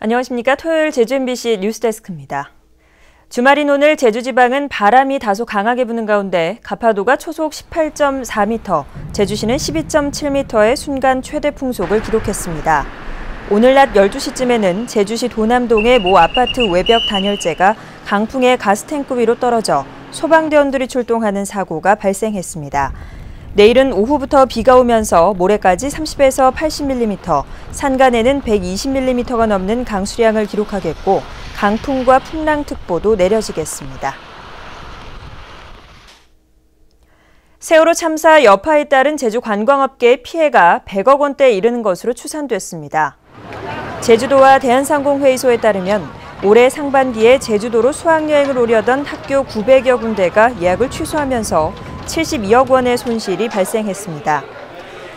안녕하십니까. 토요일 제주 MBC 뉴스데스크입니다. 주말인 오늘 제주지방은 바람이 다소 강하게 부는 가운데 가파도가 초속 18.4m, 제주시는 12.7m의 순간 최대 풍속을 기록했습니다. 오늘 낮 12시쯤에는 제주시 도남동의 모 아파트 외벽 단열재가 강풍에 가스탱크 위로 떨어져 소방대원들이 출동하는 사고가 발생했습니다. 내일은 오후부터 비가 오면서 모레까지 30에서 80mm, 산간에는 120mm가 넘는 강수량을 기록하겠고 강풍과 풍랑특보도 내려지겠습니다. 세월호 참사 여파에 따른 제주 관광업계의 피해가 100억 원대에 이르는 것으로 추산됐습니다. 제주도와 대한상공회의소에 따르면 올해 상반기에 제주도로 수학여행을 오려던 학교 900여 군데가 예약을 취소하면서 72억 원의 손실이 발생했습니다.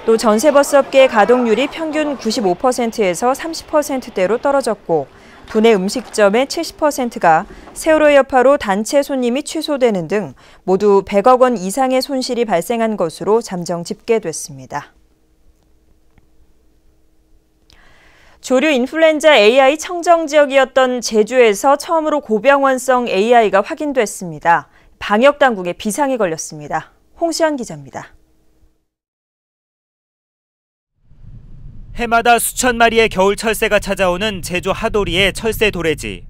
또 전세버스업계의 가동률이 평균 95%에서 30%대로 떨어졌고 도내 음식점의 70%가 세월호 여파로 단체 손님이 취소되는 등 모두 100억 원 이상의 손실이 발생한 것으로 잠정 집계됐습니다. 조류 인플루엔자 AI 청정 지역이었던 제주에서 처음으로 고병원성 AI가 확인됐습니다. 방역당국에 비상이 걸렸습니다. 홍시연 기자입니다. 해마다 수천 마리의 겨울 철새가 찾아오는 제주 하도리의 철새 도래지.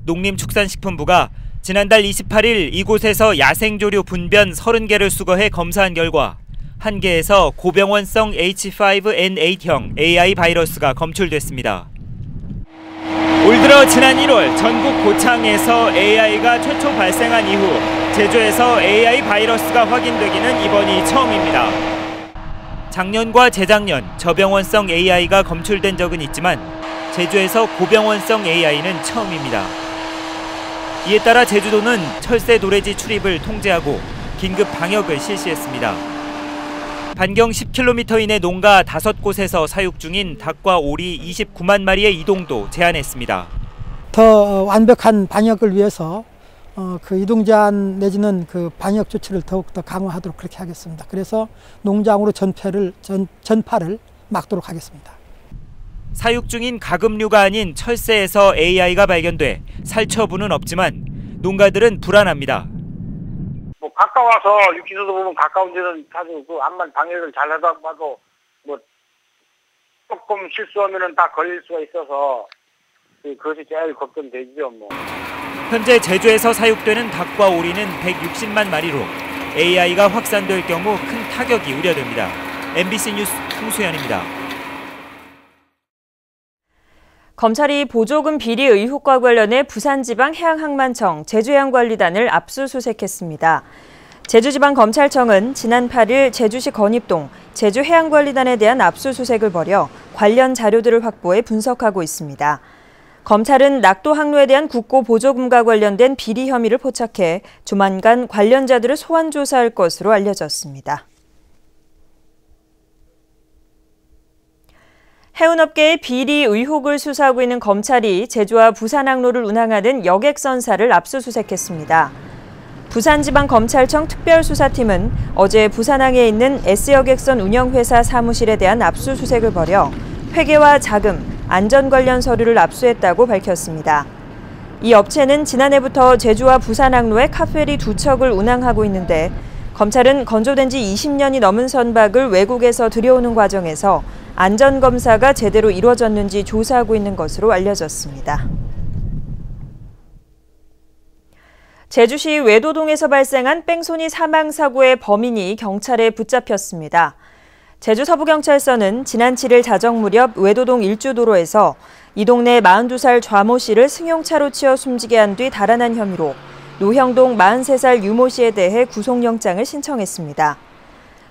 농림축산식품부가 지난달 28일 이곳에서 야생조류 분변 30개를 수거해 검사한 결과 1개에서 고병원성 H5N8형 AI 바이러스가 검출됐습니다. 올 들어 지난 1월 전국 고창에서 AI가 최초 발생한 이후 제주에서 AI 바이러스가 확인되기는 이번이 처음입니다. 작년과 재작년 저병원성 AI가 검출된 적은 있지만 제주에서 고병원성 AI는 처음입니다. 이에 따라 제주도는 철새 도래지 출입을 통제하고 긴급 방역을 실시했습니다. 반경 10km 이내 농가 5곳에서 사육 중인 닭과 오리 29만 마리의 이동도 제한했습니다. 더 완벽한 방역을 위해서 그 이동 제한 내지는 그 방역 조치를 더욱더 강화하도록 그렇게 하겠습니다. 그래서 농장으로 전파를 막도록 하겠습니다. 사육 중인 가금류가 아닌 철새에서 AI가 발견돼 살처분은 없지만 농가들은 불안합니다. 가까워서 육지도도 보면 가까운 데는 사실 그 암만 방역을 잘 하다 봐도 조금 실수하면은 다 걸릴 수가 있어서 그것이 제일 걱정되죠. 현재 제주에서 사육되는 닭과 오리는 160만 마리로 AI가 확산될 경우 큰 타격이 우려됩니다. MBC 뉴스 홍수연입니다. 검찰이 보조금 비리 의혹과 관련해 부산지방해양항만청, 제주해양관리단을 압수수색했습니다. 제주지방검찰청은 지난 8일 제주시 건입동 제주해양관리단에 대한 압수수색을 벌여 관련 자료들을 확보해 분석하고 있습니다. 검찰은 낙도 항로에 대한 국고 보조금과 관련된 비리 혐의를 포착해 조만간 관련자들을 소환 조사할 것으로 알려졌습니다. 해운업계의 비리 의혹을 수사하고 있는 검찰이 제주와 부산 항로를 운항하는 여객선사를 압수수색했습니다. 부산지방검찰청 특별수사팀은 어제 부산항에 있는 S여객선 운영회사 사무실에 대한 압수수색을 벌여 회계와 자금, 안전 관련 서류를 압수했다고 밝혔습니다. 이 업체는 지난해부터 제주와 부산 항로에 카페리 2척을 운항하고 있는데 검찰은 건조된 지 20년이 넘은 선박을 외국에서 들여오는 과정에서 안전검사가 제대로 이루어졌는지 조사하고 있는 것으로 알려졌습니다. 제주시 외도동에서 발생한 뺑소니 사망사고의 범인이 경찰에 붙잡혔습니다. 제주 서부경찰서는 지난 7일 자정 무렵 외도동 일주도로에서 이 동네 42살 좌모 씨를 승용차로 치어 숨지게 한 뒤 달아난 혐의로 노형동 43살 유모 씨에 대해 구속영장을 신청했습니다.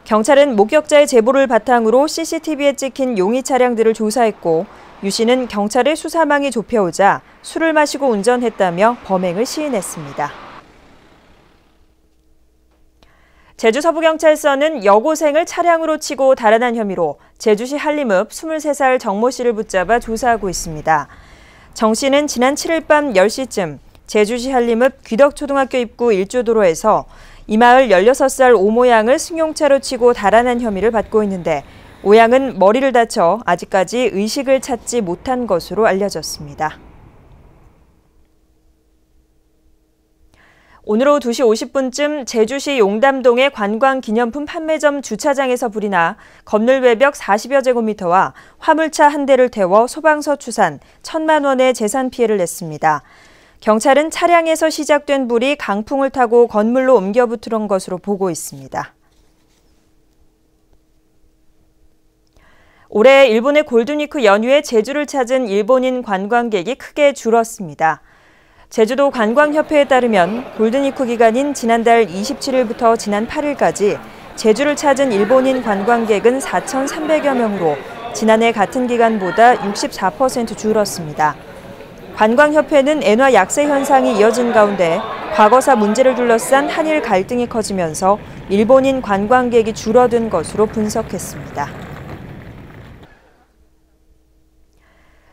경찰은 목격자의 제보를 바탕으로 CCTV에 찍힌 용의 차량들을 조사했고 유 씨는 경찰의 수사망이 좁혀오자 술을 마시고 운전했다며 범행을 시인했습니다. 제주 서부경찰서는 여고생을 차량으로 치고 달아난 혐의로 제주시 한림읍 23살 정모 씨를 붙잡아 조사하고 있습니다. 정 씨는 지난 7일 밤 10시쯤 제주시 한림읍 귀덕초등학교 입구 일주도로에서 이 마을 16살 오모 양을 승용차로 치고 달아난 혐의를 받고 있는데 오양은 머리를 다쳐 아직까지 의식을 찾지 못한 것으로 알려졌습니다. 오늘 오후 2시 50분쯤 제주시 용담동의 관광기념품 판매점 주차장에서 불이 나 건물 외벽 40여 제곱미터와 화물차 한 대를 태워 소방서 추산 1,000만 원의 재산 피해를 냈습니다. 경찰은 차량에서 시작된 불이 강풍을 타고 건물로 옮겨 붙은 것으로 보고 있습니다. 올해 일본의 골든위크 연휴에 제주를 찾은 일본인 관광객이 크게 줄었습니다. 제주도 관광협회에 따르면 골든위크 기간인 지난달 27일부터 지난 8일까지 제주를 찾은 일본인 관광객은 4,300여 명으로 지난해 같은 기간보다 64% 줄었습니다. 관광협회는 엔화 약세 현상이 이어진 가운데 과거사 문제를 둘러싼 한일 갈등이 커지면서 일본인 관광객이 줄어든 것으로 분석했습니다.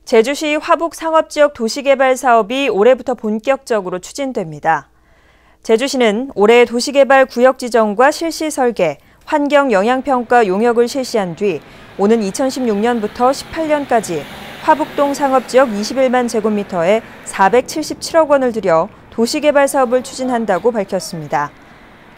제주시 화북 상업지역 도시개발 사업이 올해부터 본격적으로 추진됩니다. 제주시는 올해 도시개발 구역 지정과 실시 설계, 환경 영향평가 용역을 실시한 뒤 오는 2016년부터 18년까지 화북동 상업지역 21만 제곱미터에 477억 원을 들여 도시개발 사업을 추진한다고 밝혔습니다.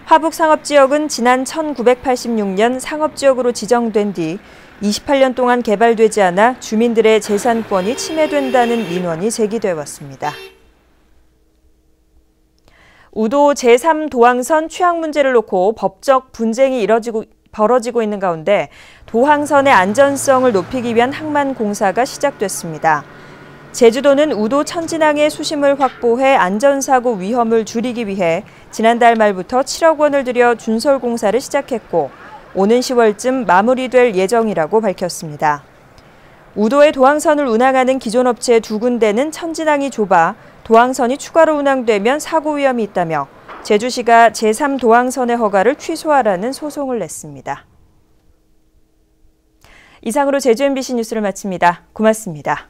화북 상업지역은 지난 1986년 상업지역으로 지정된 뒤 28년 동안 개발되지 않아 주민들의 재산권이 침해된다는 민원이 제기돼 왔습니다. 우도 제3도항선 취약 문제를 놓고 법적 분쟁이 벌어지고 있는 가운데 도항선의 안전성을 높이기 위한 항만 공사가 시작됐습니다. 제주도는 우도 천진항의 수심을 확보해 안전사고 위험을 줄이기 위해 지난달 말부터 7억 원을 들여 준설 공사를 시작했고 오는 10월쯤 마무리될 예정이라고 밝혔습니다. 우도의 도항선을 운항하는 기존 업체 2군데는 천진항이 좁아 도항선이 추가로 운항되면 사고 위험이 있다며 제주시가 제3도항선의 허가를 취소하라는 소송을 냈습니다. 이상으로 제주 MBC 뉴스를 마칩니다. 고맙습니다.